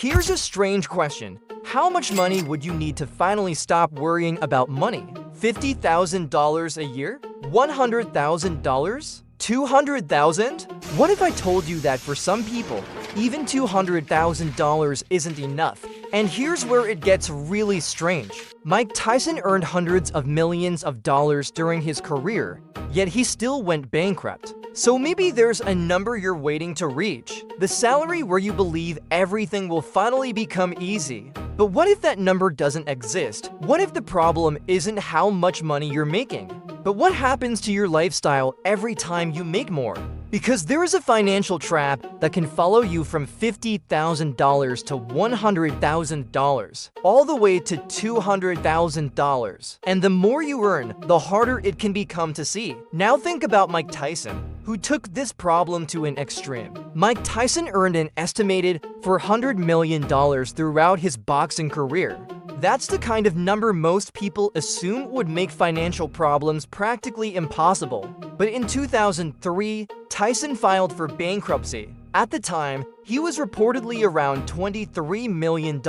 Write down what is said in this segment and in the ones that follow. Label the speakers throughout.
Speaker 1: Here's a strange question. How much money would you need to finally stop worrying about money? $50,000 a year? $100,000? $200,000? What if I told you that for some people, even $200,000 isn't enough? And here's where it gets really strange. Mike Tyson earned hundreds of millions of dollars during his career, yet he still went bankrupt. So maybe there's a number you're waiting to reach, the salary where you believe everything will finally become easy. But what if that number doesn't exist? What if the problem isn't how much money you're making? But what happens to your lifestyle every time you make more? Because there is a financial trap that can follow you from $50,000 to $100,000, all the way to $200,000. And the more you earn, the harder it can become to see. Now think about Mike Tyson, who took this problem to an extreme. Mike Tyson earned an estimated $400 million throughout his boxing career. That's the kind of number most people assume would make financial problems practically impossible. But in 2003, Tyson filed for bankruptcy. At the time, he was reportedly around $23 million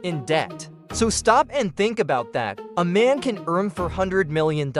Speaker 1: in debt. So stop and think about that. A man can earn $400 million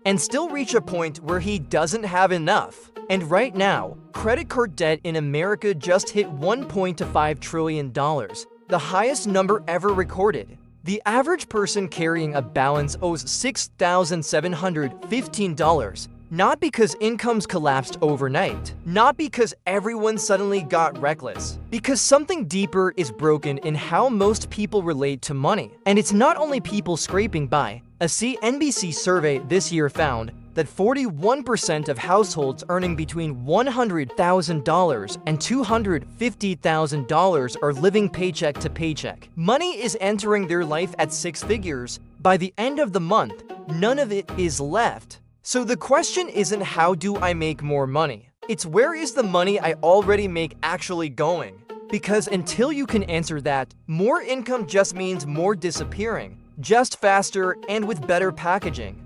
Speaker 1: and still reach a point where he doesn't have enough. And right now, credit card debt in America just hit $1.5 trillion, the highest number ever recorded. The average person carrying a balance owes $6,715, not because incomes collapsed overnight, not because everyone suddenly got reckless, because something deeper is broken in how most people relate to money. And it's not only people scraping by. A CNBC survey this year found that 41% of households earning between $100,000 and $250,000 are living paycheck to paycheck. Money is entering their life at six figures. By the end of the month, none of it is left. So the question isn't how do I make more money? It's where is the money I already make actually going? Because until you can answer that, more income just means more disappearing, just faster and with better packaging.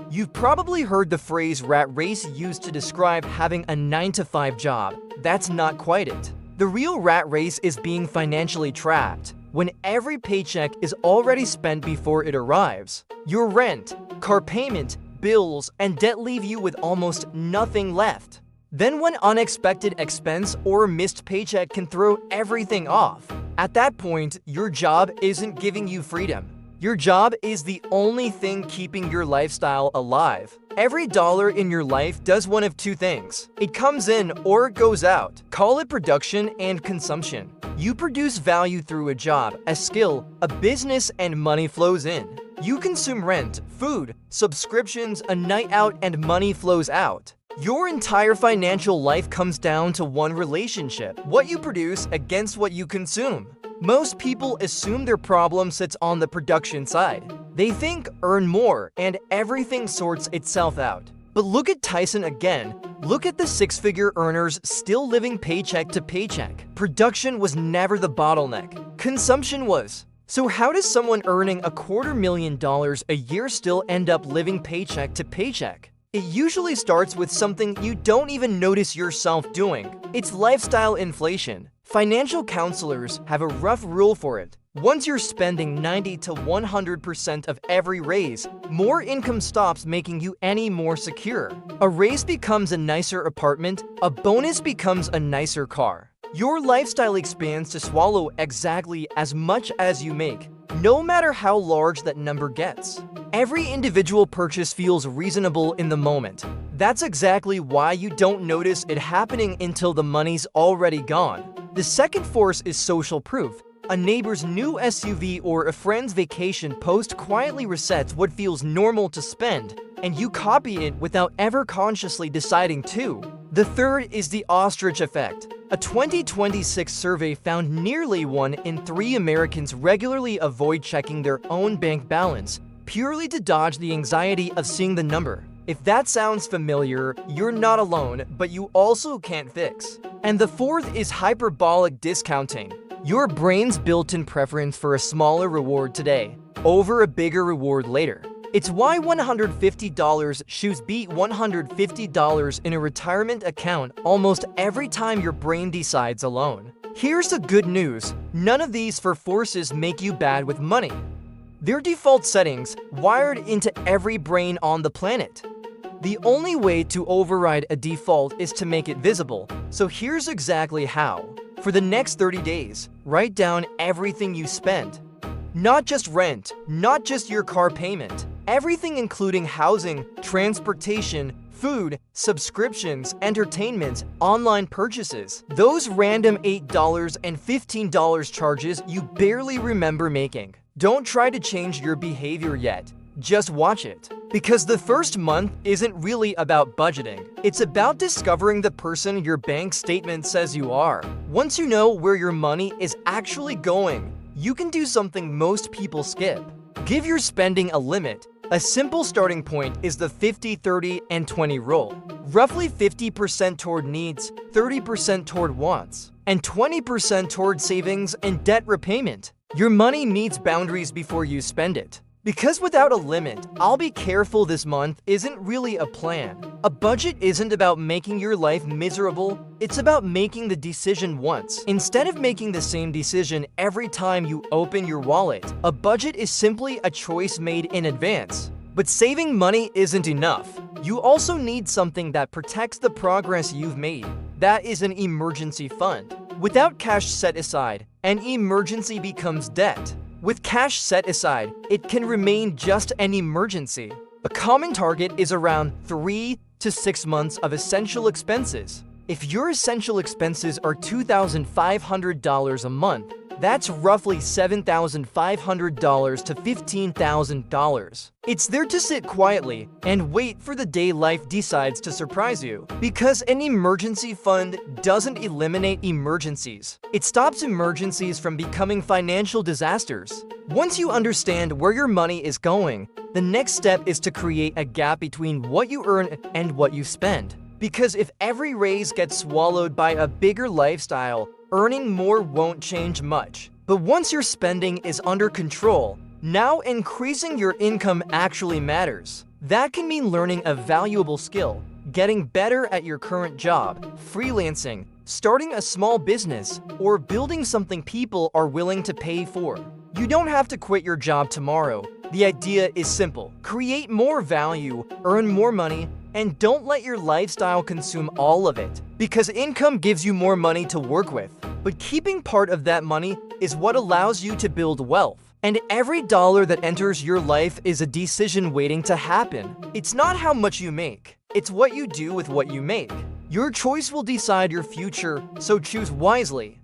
Speaker 1: You've probably heard the phrase rat race used to describe having a 9-to-5 job. That's not quite it. The real rat race is being financially trapped, when every paycheck is already spent before it arrives. Your rent, car payment, bills, and debt leave you with almost nothing left. Then one unexpected expense or missed paycheck can throw everything off. At that point, your job isn't giving you freedom. Your job is the only thing keeping your lifestyle alive. Every dollar in your life does one of two things. It comes in or it goes out. Call it production and consumption. You produce value through a job, a skill, a business, and money flows in. You consume rent, food, subscriptions, a night out, and money flows out. Your entire financial life comes down to one relationship: what you produce against what you consume. Most people assume their problem sits on the production side. They think earn more and everything sorts itself out. But look at Tyson again. Look at the six-figure earners still living paycheck to paycheck. Production was never the bottleneck. Consumption was. So how does someone earning $250,000 a year still end up living paycheck to paycheck? It usually starts with something you don't even notice yourself doing. It's lifestyle inflation. Financial counselors have a rough rule for it. Once you're spending 90 to 100% of every raise, more income stops making you any more secure. A raise becomes a nicer apartment, a bonus becomes a nicer car. Your lifestyle expands to swallow exactly as much as you make, no matter how large that number gets. Every individual purchase feels reasonable in the moment. That's exactly why you don't notice it happening until the money's already gone. The second force is social proof. A neighbor's new SUV or a friend's vacation post quietly resets what feels normal to spend, and you copy it without ever consciously deciding to. The third is the ostrich effect. A 2026 survey found nearly 1 in 3 Americans regularly avoid checking their own bank balance, purely to dodge the anxiety of seeing the number. If that sounds familiar, you're not alone, but you also can't fix. And the fourth is hyperbolic discounting. Your brain's built-in preference for a smaller reward today over a bigger reward later. It's why $150 should beat $150 in a retirement account almost every time your brain decides alone. Here's the good news. None of these four forces make you bad with money. They're default settings wired into every brain on the planet. The only way to override a default is to make it visible, so here's exactly how. For the next 30 days, write down everything you spend. Not just rent, not just your car payment, everything including housing, transportation, food, subscriptions, entertainment, online purchases. Those random $8 and $15 charges you barely remember making. Don't try to change your behavior yet. Just watch it. Because the first month isn't really about budgeting. It's about discovering the person your bank statement says you are. Once you know where your money is actually going, you can do something most people skip. Give your spending a limit. A simple starting point is the 50, 30, and 20 rule. Roughly 50% toward needs, 30% toward wants, and 20% toward savings and debt repayment. Your money needs boundaries before you spend it. Because without a limit, I'll be careful this month isn't really a plan. A budget isn't about making your life miserable, it's about making the decision once. Instead of making the same decision every time you open your wallet, a budget is simply a choice made in advance. But saving money isn't enough. You also need something that protects the progress you've made. That is an emergency fund. Without cash set aside, an emergency becomes debt. With cash set aside, it can remain just an emergency. A common target is around 3 to 6 months of essential expenses. If your essential expenses are $2,500 a month, that's roughly $7,500 to $15,000. It's there to sit quietly and wait for the day life decides to surprise you. Because an emergency fund doesn't eliminate emergencies. It stops emergencies from becoming financial disasters. Once you understand where your money is going, the next step is to create a gap between what you earn and what you spend. Because if every raise gets swallowed by a bigger lifestyle, earning more won't change much. But once your spending is under control, now increasing your income actually matters. That can mean learning a valuable skill, getting better at your current job, freelancing, starting a small business, or building something people are willing to pay for. You don't have to quit your job tomorrow. The idea is simple. Create more value, earn more money, and don't let your lifestyle consume all of it. Because income gives you more money to work with. But keeping part of that money is what allows you to build wealth. And every dollar that enters your life is a decision waiting to happen. It's not how much you make. It's what you do with what you make. Your choice will decide your future, so choose wisely.